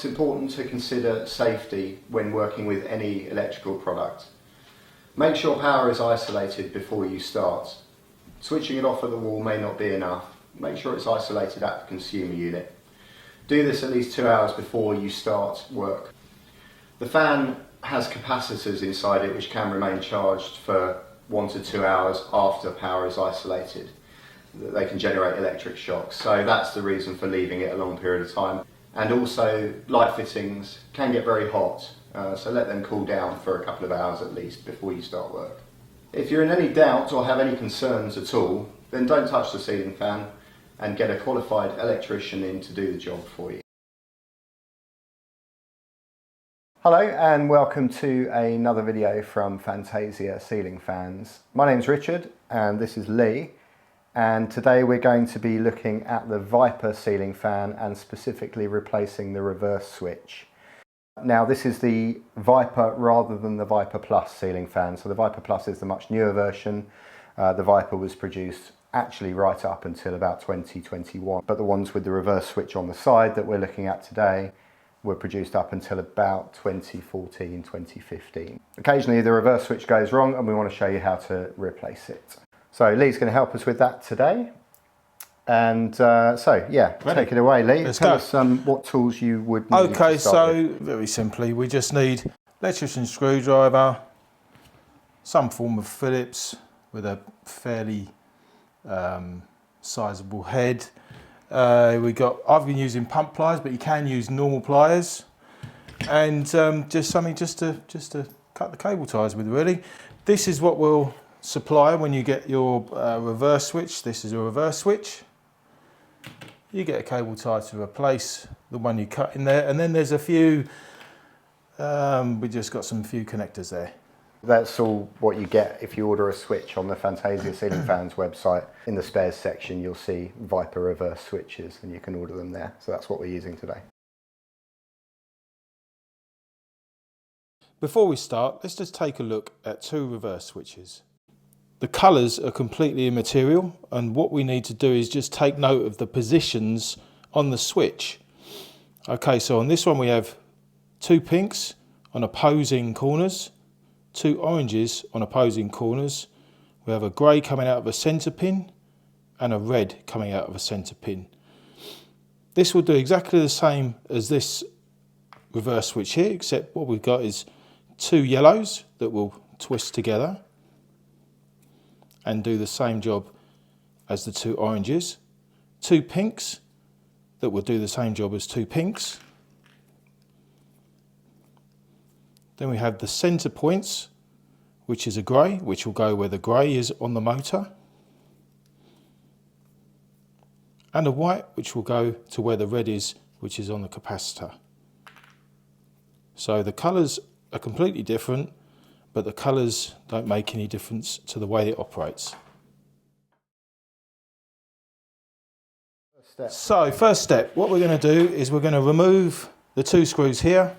it's important to consider safety when working with any electrical product. Make sure power is isolated before you start. Switching it off at the wall may not be enough. Make sure it's isolated at the consumer unit. Do this at least 2 hours before you start work. The fan has capacitors inside it which can remain charged for 1 to 2 hours after power is isolated. They can generate electric shocks, so that's the reason for leaving it a long period of time. And also, light fittings can get very hot, so let them cool down for a couple of hours at least before you start work. If you're in any doubt or have any concerns at all, then don't touch the ceiling fan and get a qualified electrician in to do the job for you. Hello and welcome to another video from Fantasia Ceiling Fans. My name's Richard and this is Lee. And today we're going to be looking at the Viper ceiling fan and specifically replacing the reverse switch. Now this is the Viper rather than the Viper Plus ceiling fan. So the Viper Plus is the much newer version. The Viper was produced actually right up until about 2021. But the ones with the reverse switch on the side that we're looking at today were produced up until about 2014, 2015. Occasionally the reverse switch goes wrong and we want to show you how to replace it. So Lee's going to help us with that today. And so yeah, ready. Take it away, Lee. Tell us what tools you would need Okay, to start with. very simply, we just need electrician's screwdriver, some form of Phillips with a fairly sizable head. I've been using pump pliers, but you can use normal pliers, and just something just to cut the cable ties with. Really, this is what we'll supply when you get your reverse switch. This is a reverse switch. You get a cable tie to replace the one you cut in there, and then there's a few. We just got some few connectors there. That's all what you get if you order a switch on the Fantasia Ceiling Fans website. In the spares section you'll see Viper reverse switches and you can order them there. So that's what we're using today. Before we start, let's just take a look at two reverse switches. The colours are completely immaterial, and what we need to do is just take note of the positions on the switch. Okay, so on this one we have two pinks on opposing corners, two oranges on opposing corners. We have a grey coming out of a centre pin and a red coming out of a centre pin. This will do exactly the same as this reverse switch here, except what we've got is two yellows that will twist together and do the same job as the two oranges, two pinks that will do the same job as two pinks. Then we have the centre points, which is a grey, which will go where the grey is on the motor, and a white, which will go to where the red is, which is on the capacitor. So the colours are completely different, but the colours don't make any difference to the way it operates. So first step, what we're going to do is we're going to remove the two screws here.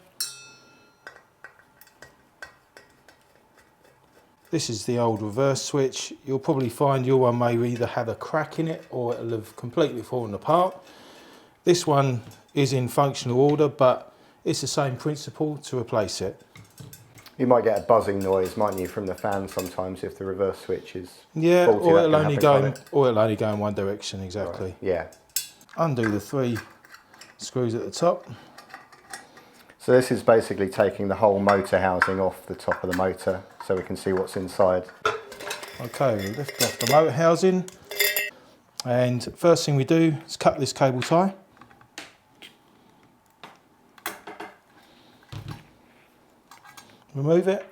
This is the old reverse switch. You'll probably find your one may either have a crack in it or it'll have completely fallen apart. This one is in functional order, but it's the same principle to replace it. You might get a buzzing noise, mightn't you, from the fan sometimes if the reverse switch is faulty. Or it'll only go in one direction, exactly. Right. Yeah. Undo the three screws at the top. So this is basically taking the whole motor housing off the top of the motor so we can see what's inside. Okay, we lift off the motor housing, and first thing we do is cut this cable tie. Remove it.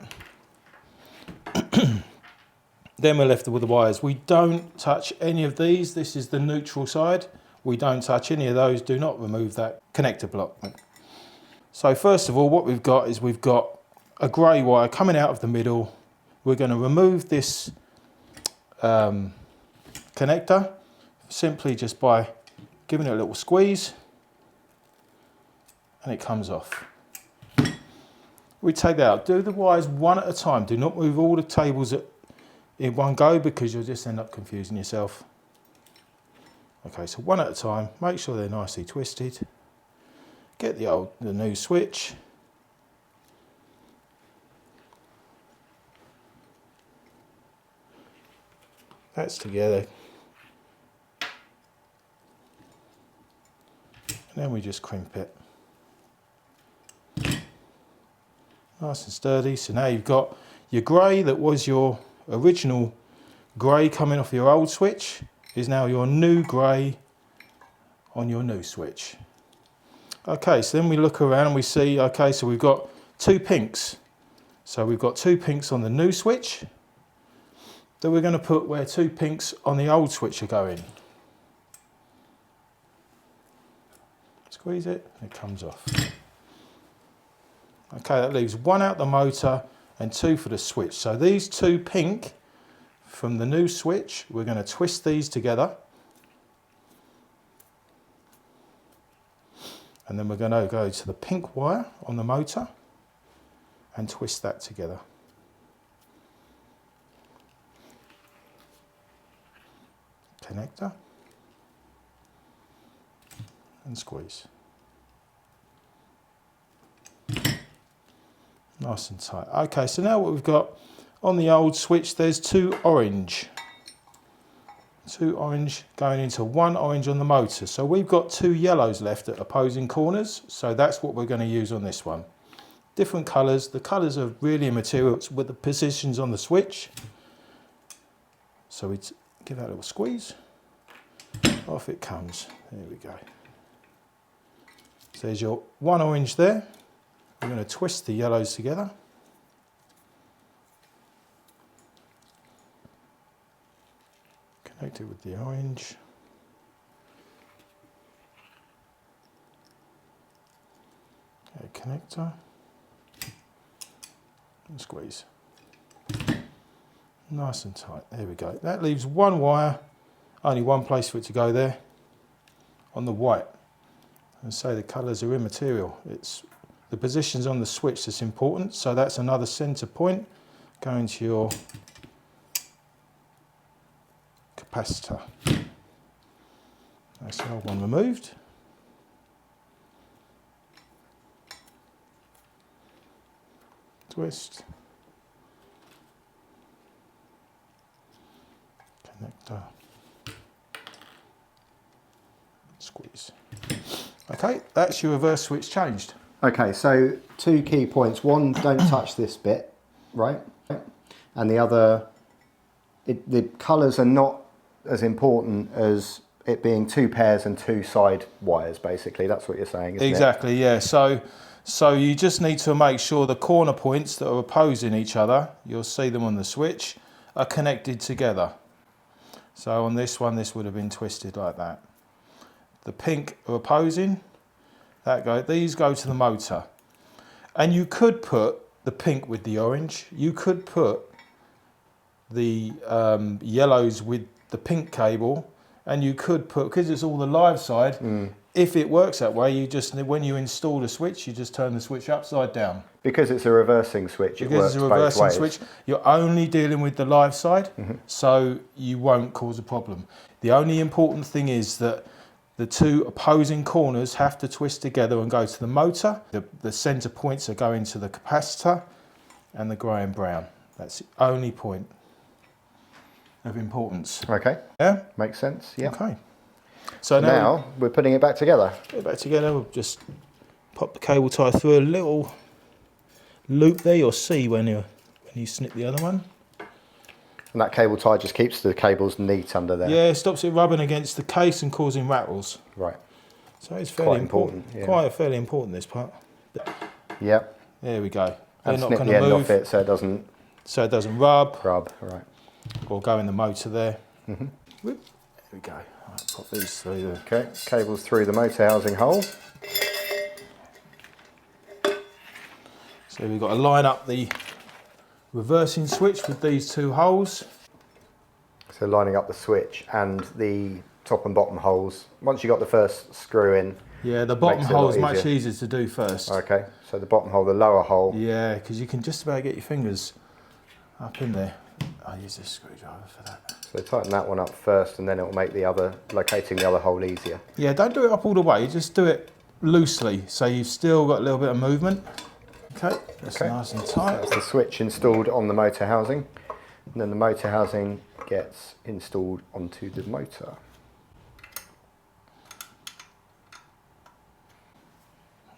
Then we're left with the wires. We don't touch any of these. This is the neutral side. We don't touch any of those. Do not remove that connector block. So first of all, what we've got is we've got a grey wire coming out of the middle. We're going to remove this connector simply just by giving it a little squeeze, and it comes off. We take that out. Do the wires one at a time. Do not move all the cables in one go because you'll just end up confusing yourself. Okay, so one at a time. Make sure they're nicely twisted. get the new switch. That's together. And then we just crimp it. Nice and sturdy. So now you've got your grey that was your original grey coming off your old switch is now your new grey on your new switch. Okay, so then we look around and we see, okay, so we've got 2 pinks. So we've got 2 pinks on the new switch that we're going to put where 2 pinks on the old switch are going. Squeeze it, and it comes off. Okay, that leaves 1 out the motor and 2 for the switch. So these 2 pink from the new switch, we're going to twist these together. And then we're going to go to the pink wire on the motor and twist that together. Connector and squeeze. Nice and tight. Okay, so now what we've got on the old switch, there's 2 orange. 2 orange going into 1 orange on the motor. So we've got 2 yellows left at opposing corners. So that's what we're going to use on this one. Different colours. The colours are really immaterial with the positions on the switch. So we give that a little squeeze. Off it comes. There we go. So there's your 1 orange there. We're going to twist the yellows together. Connect it with the orange. Okay, connector. And squeeze. Nice and tight. There we go. That leaves 1 wire, only 1 place for it to go there, on the white. And so the colours are immaterial. It's the positions on the switch that's important. So that's another centre point going to your capacitor. That's the old one removed. Twist. Connector. Squeeze. Okay, that's your reverse switch changed. Okay, so 2 key points. One, don't touch this bit, right? And the other, the colours are not as important as it being 2 pairs and 2 side wires, basically. That's what you're saying, isn't Exactly, yeah. So you just need to make sure the corner points that are opposing each other, you'll see them on the switch, are connected together. So on this one, this would have been twisted like that. The pink are opposing. These go to the motor. And you could put the pink with the orange. You could put the yellows with the pink cable. And you could put, because it's all the live side, if it works that way, you just, when you install the switch, you just turn the switch upside down. Because it's a reversing switch, it works both ways. Because it's a reversing switch, you're only dealing with the live side, so you won't cause a problem. The only important thing is that the 2 opposing corners have to twist together and go to the motor. The centre points are going to the capacitor and the grey and brown. That's the only point of importance. Okay. Yeah? Makes sense, yeah. Okay. So now we're putting it back together. Put it back together, we'll just pop the cable tie through a little loop there. You'll see when you snip the other one. And that cable tie just keeps the cables neat under there. Yeah, it stops it rubbing against the case and causing rattles. Right. So it's fairly important. Yeah. Quite fairly important, this part. Yep. There we go. And snip the end off it so it doesn't rub. Right. Or go in the motor there. There we go. Right, pop these through the... Okay, cables through the motor housing hole. So we've got to line up the reversing switch with these 2 holes. So lining up the switch and the top and bottom holes. Once you got the first screw in. Yeah, the bottom hole is much easier to do first. Okay, so the bottom hole, the lower hole. Yeah, because you can just about get your fingers up in there. I'll use this screwdriver for that. So tighten that one up first and then it will make locating the other hole easier. Yeah, don't do it up all the way, just do it loosely, so you've still got a little bit of movement. Okay, that's Okay. nice and tight. That's the switch installed on the motor housing, and then the motor housing gets installed onto the motor.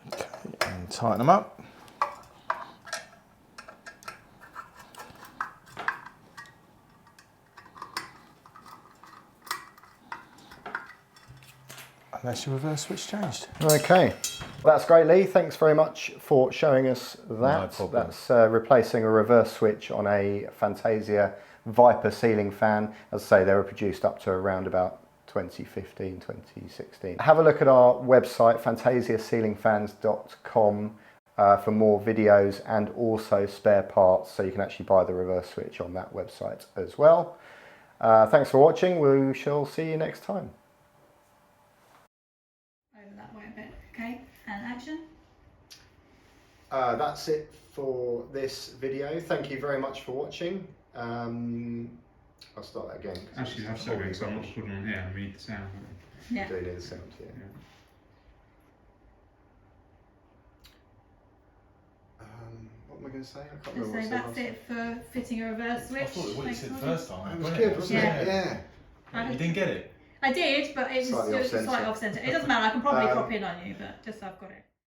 Okay, and tighten them up. And that's your reverse switch changed. Okay, that's great, Lee. Thanks very much for showing us that. No problem. That's replacing a reverse switch on a Fantasia Viper ceiling fan. As I say, they were produced up to around about 2015, 2016. Have a look at our website, fantasiaceilingfans.com, for more videos and also spare parts, so you can actually buy the reverse switch on that website as well. Thanks for watching. We shall see you next time. Over that way a bit. Okay, and action. That's it for this video. Thank you very much for watching. I'll start that again. Actually, I've started because I'm not putting on here. I need the sound. Yeah. Do need the sound, yeah. What am I going to say? I can't Just remember say what I that's said. it for fitting a reverse switch. I thought what you Thanks, said Roger. first time. It was good, wasn't Yeah. it? Yeah. You didn't get it? I did, but it was Slightly slightly off-centre. off centre. It doesn't matter. I can probably crop in on you, but just so I've got it.